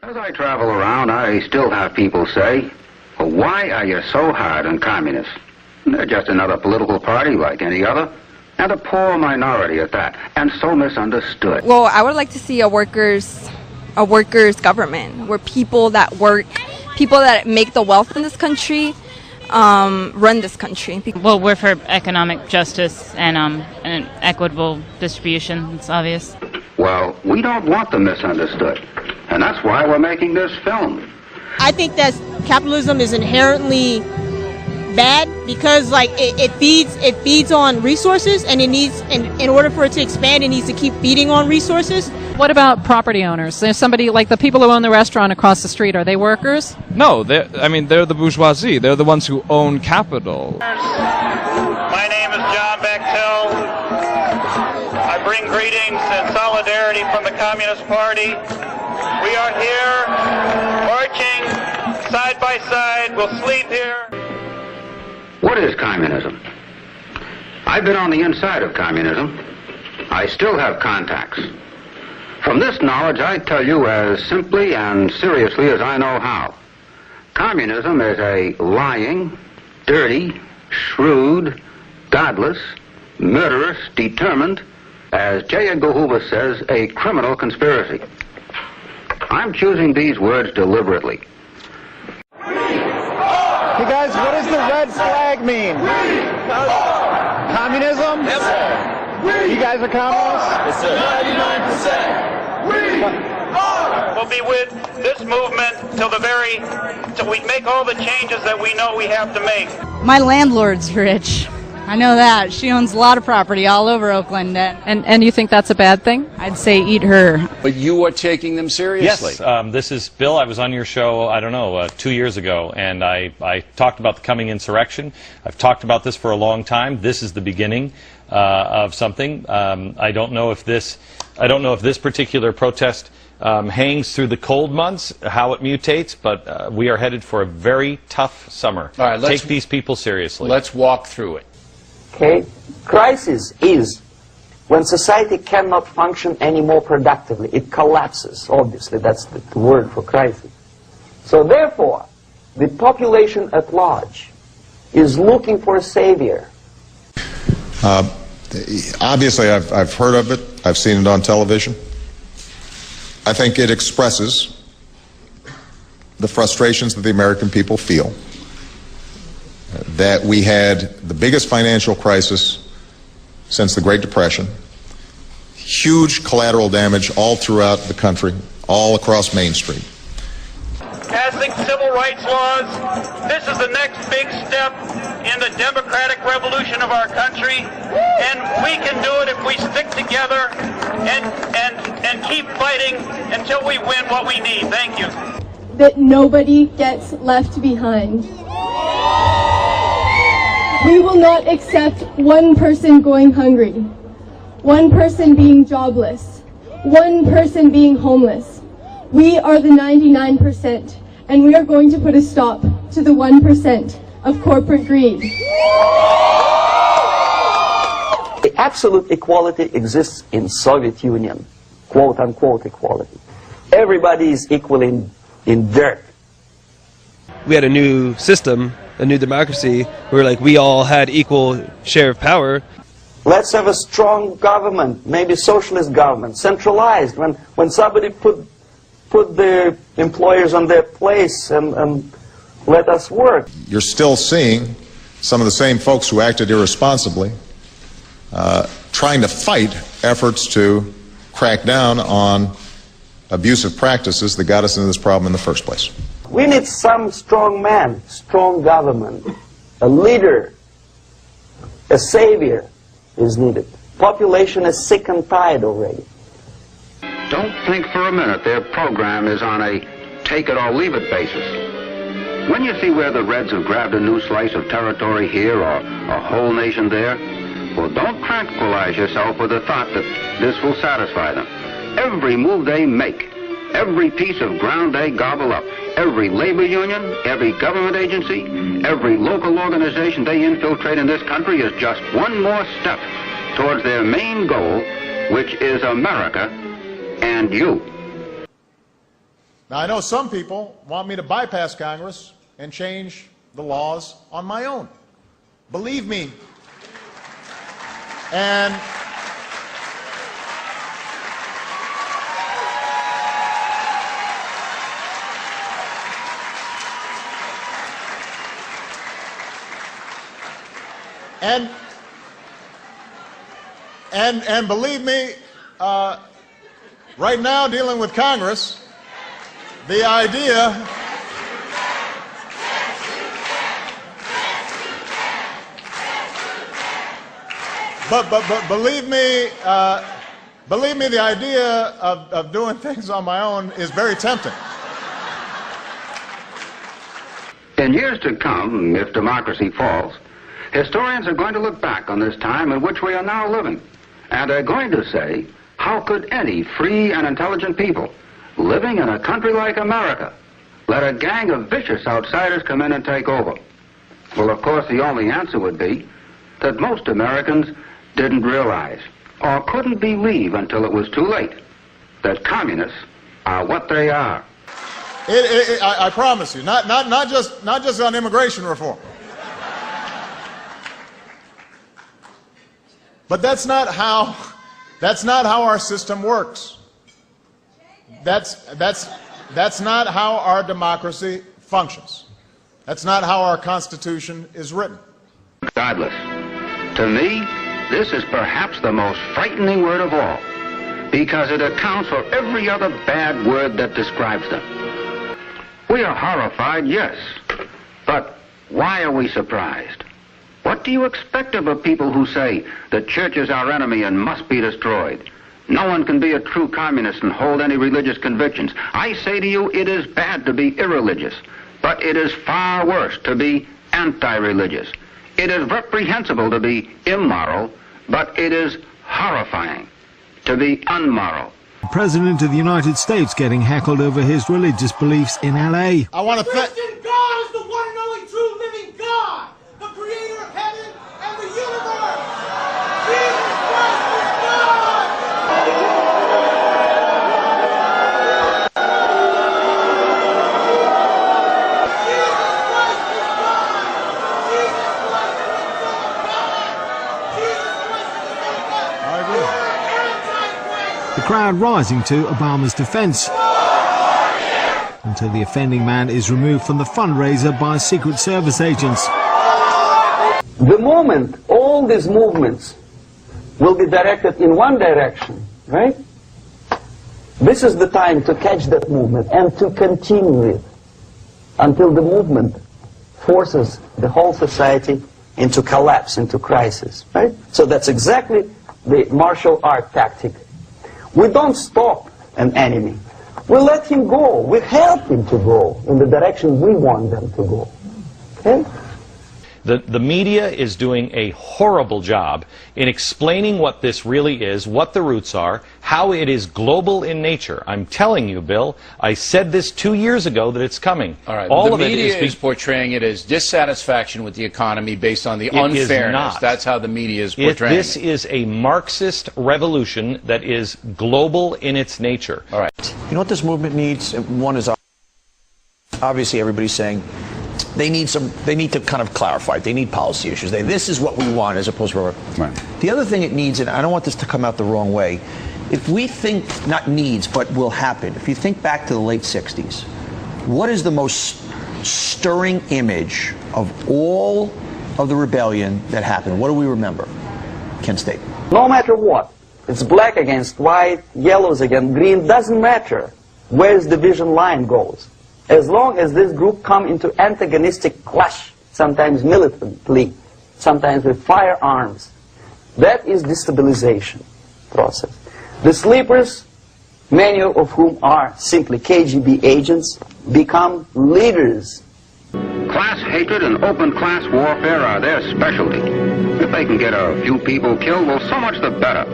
As I travel around, I still have people say, well, why are you so hard on communists? They're just another political party like any other, and a poor minority at that, and so misunderstood. Well, I would like to see a workers' government, where people that work, people that make the wealth in this country, run this country. Well, we're for economic justice and an equitable distribution. It's obvious. Well, we don't want the misunderstood, and that's why we're making this film. I think that capitalism is inherently bad because, like, it feeds on resources, and it needs, in order for it to expand, it needs to keep feeding on resources. What about property owners? There's somebody like the people who own the restaurant across the street. Are they workers? No, they're the bourgeoisie. They're the ones who own capital. My name is John Bechtel. I bring greetings and solidarity from the Communist Party. We are here, marching side by side. We'll sleep here. What is communism? I've been on the inside of communism. I still have contacts. From this knowledge, I tell you as simply and seriously as I know how. Communism is a lying, dirty, shrewd, godless, murderous, determined, as J. Edgar Hoover says, a criminal conspiracy. I'm choosing these words deliberately. Hey guys, what does the red flag mean? Communism? Yes, sir. You guys are communists? Yes, sir. 99%. We'll be with this movement till we make all the changes that we know we have to make. My landlord's rich. I know that. She owns a lot of property all over Oakland. And you think that's a bad thing? I'd say eat her. But you are taking them seriously. Yes, this is Bill. I was on your show, I don't know, 2 years ago, and I talked about the coming insurrection. I've talked about this for a long time. This is the beginning of something. I don't know if this particular protest hangs through the cold months, how it mutates, but we are headed for a very tough summer. All right, take these people seriously. Let's walk through it. Okay? Crisis is when society cannot function any more productively. It collapses, obviously. That's the word for crisis. So therefore, the population at large is looking for a savior. Obviously, I've heard of it. I've seen it on television. I think it expresses the frustrations that the American people feel. That we had the biggest financial crisis since the Great Depression, huge collateral damage all throughout the country, all across Main Street. Passing civil rights laws, this is the next big step in the democratic revolution of our country, and we can do it if we stick together and keep fighting until we win what we need. Thank you. That nobody gets left behind. We will not accept one person going hungry, one person being jobless, one person being homeless. We are the 99%, and we are going to put a stop to the 1% of corporate greed. The absolute equality exists in Soviet Union, quote-unquote equality. Everybody is equal in dirt. We had a new system, a new democracy, where we all had equal share of power. Let's have a strong government, maybe socialist government, centralized, when somebody put the employers on their place and let us work. You're still seeing some of the same folks who acted irresponsibly trying to fight efforts to crack down on abusive practices that got us into this problem in the first place. We need some strong man, strong government, a leader, a savior is needed. Population is sick and tired already. Don't think for a minute their program is on a take-it-or-leave-it basis. When you see where the Reds have grabbed a new slice of territory here or a whole nation there, well, don't tranquilize yourself with the thought that this will satisfy them. Every move they make, every piece of ground they gobble up, every labor union, every government agency, every local organization they infiltrate in this country is just one more step towards their main goal, which is America and you. Now, I know some people want me to bypass Congress and change the laws on my own. Believe me. And believe me, right now dealing with Congress, the idea but believe me, the idea of doing things on my own is very tempting. In years to come, if democracy falls, historians are going to look back on this time in which we are now living, and are going to say, how could any free and intelligent people living in a country like America let a gang of vicious outsiders come in and take over? Well, of course, the only answer would be that most Americans didn't realize or couldn't believe until it was too late that communists are what they are. I promise you, not just on immigration reform. But that's not how our system works. That's not how our democracy functions. That's not how our Constitution is written. Godless. To me, this is perhaps the most frightening word of all, because it accounts for every other bad word that describes them. We are horrified, yes, but why are we surprised? What do you expect of a people who say the church is our enemy and must be destroyed? No one can be a true communist and hold any religious convictions. I say to you, it is bad to be irreligious, but it is far worse to be anti-religious. It is reprehensible to be immoral, but it is horrifying to be unmoral. The President of the United States getting heckled over his religious beliefs in LA. I want to thank... Christian God is the one and only true living God, the creator of heaven and the universe. Jesus Christ is God! The crowd rising to Obama's defense until the offending man is removed from the fundraiser by Secret Service agents. The moment all these movements will be directed in one direction, right? This is the time to catch that movement and to continue it until the movement forces the whole society into collapse, into crisis, right? So that's exactly the martial art tactic. We don't stop an enemy. We let him go. We help him to go in the direction we want them to go. Okay? The media is doing a horrible job in explaining what this really is, what the roots are, how it is global in nature. I'm telling you, Bill, I said this 2 years ago that it's coming. All right. All the of media it is portraying it as dissatisfaction with the economy based on the unfairness. That's how the media is portraying This is a Marxist revolution that is global in its nature. All right. You know what this movement needs? One is obviously everybody's saying they need to kind of clarify. They need policy issues. This is what we want as opposed to... Right. The other thing it needs, and I don't want this to come out the wrong way, if we think, not needs, but will happen, if you think back to the late 60s, what is the most stirring image of all of the rebellion that happened? What do we remember? Kent State. No matter what, it's black against white, yellows against green, doesn't matter where the division line goes. As long as this group come into antagonistic clash, sometimes militantly, sometimes with firearms, that is destabilization process. The sleepers, many of whom are simply KGB agents, become leaders. Class hatred and open class warfare are their specialty. If they can get a few people killed, well, so much the better.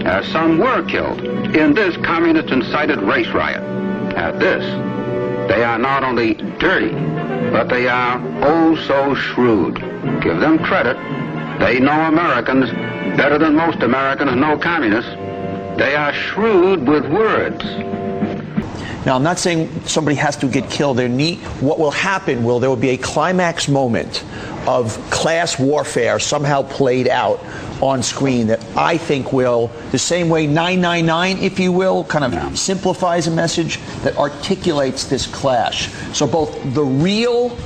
As some were killed in this communist-incited race riot. At this, they are not only dirty, but they are oh so shrewd. Give them credit. They know Americans better than most Americans know communists. They are shrewd with words. Now, I'm not saying somebody has to get killed. What will happen there will be a climax moment of class warfare somehow played out on screen that I think will, the same way 999, if you will, kind of simplifies a message that articulates this clash. So both the real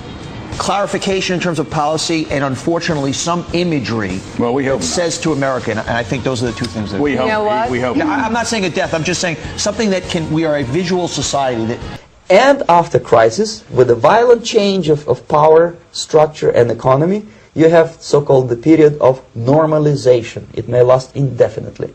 clarification in terms of policy and unfortunately some imagery that says to America, and I think those are the two things that we hope. We hope. Yeah, I'm not saying a death, I'm just saying something that we are a visual society that. And after crisis, with a violent change of power, structure, and economy, you have so-called the period of normalization. It may last indefinitely.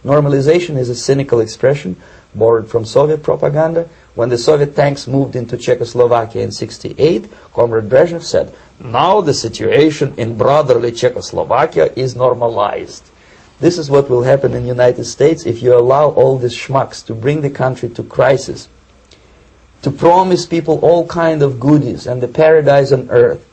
Normalization is a cynical expression borrowed from Soviet propaganda. When the Soviet tanks moved into Czechoslovakia in '68, Comrade Brezhnev said, now the situation in brotherly Czechoslovakia is normalized. This is what will happen in the United States if you allow all these schmucks to bring the country to crisis, to promise people all kind of goodies and the paradise on earth,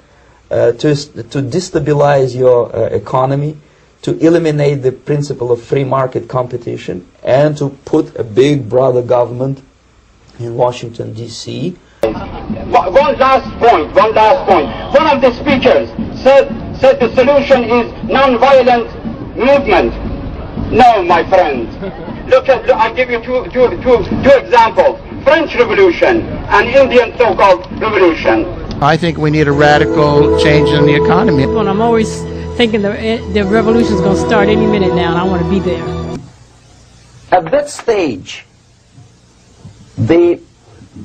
to destabilize your economy, to eliminate the principle of free market competition, and to put a big brother government in Washington, D.C. One last point. One of the speakers said the solution is non-violent movement. No, my friend. I'll give you two examples. French Revolution and Indian so-called revolution. I think we need a radical change in the economy. Well, I'm always thinking the revolution is going to start any minute now, and I want to be there. At that stage, the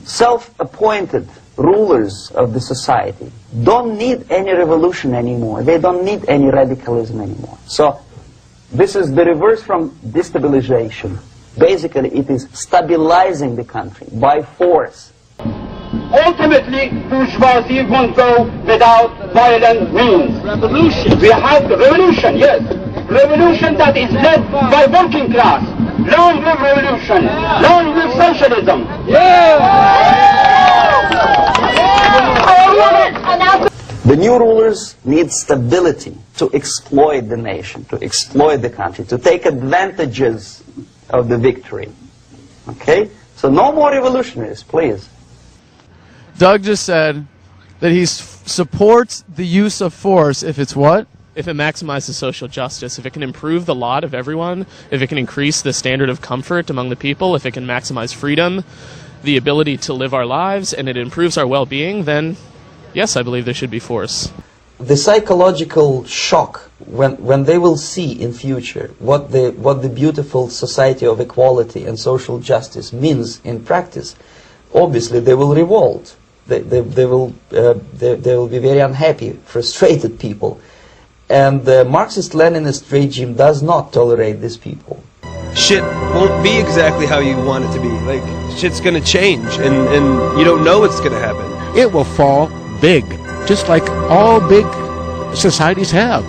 self-appointed rulers of the society don't need any revolution anymore. They don't need any radicalism anymore. So this is the reverse from destabilization. Basically, it is stabilizing the country by force. Ultimately, bourgeoisie won't go without violent means. Revolution. We have the revolution, yes. Revolution that is led by working class. Long live revolution. Long live socialism. The new rulers need stability to exploit the nation, to exploit the country, to take advantages of the victory. Okay? So no more revolutionaries, please. Doug just said that he supports the use of force if it's what? If it maximizes social justice, if it can improve the lot of everyone, if it can increase the standard of comfort among the people, if it can maximize freedom, the ability to live our lives, and it improves our well-being, then yes, I believe there should be force. The psychological shock when they will see in future what the beautiful society of equality and social justice means in practice, obviously they will revolt. They will be very unhappy, frustrated people. And the Marxist-Leninist regime does not tolerate these people. Shit won't be exactly how you want it to be. Like, shit's gonna change, and you don't know what's gonna happen. It will fall big, just like all big societies have.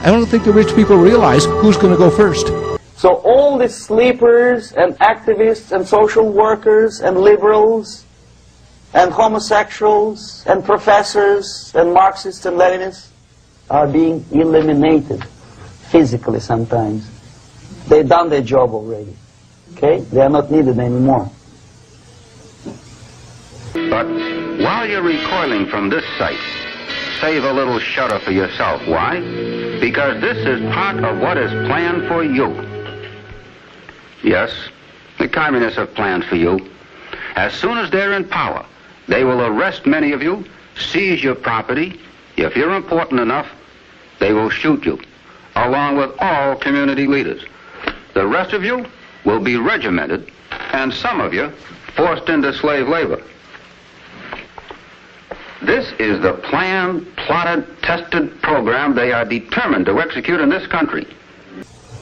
I don't think the rich people realize who's going to go first. So all the sleepers and activists and social workers and liberals and homosexuals and professors and Marxists and Leninists are being eliminated physically sometimes. They've done their job already. Okay? They are not needed anymore. But while you're recoiling from this sight, save a little shudder for yourself. Why? Because this is part of what is planned for you. Yes, the communists have planned for you. As soon as they're in power, they will arrest many of you, seize your property. If you're important enough, they will shoot you, along with all community leaders. The rest of you will be regimented, and some of you forced into slave labor. This is the planned, plotted, tested program they are determined to execute in this country.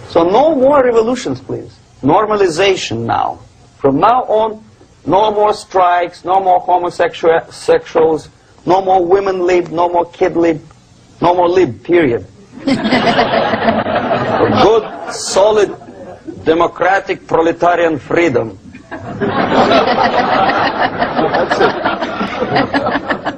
So no more revolutions, please. Normalization now. From now on, no more strikes, no more homosexuals, no more women lib, no more kid lib, no more lib, period. A good, solid, democratic, proletarian freedom. That's it.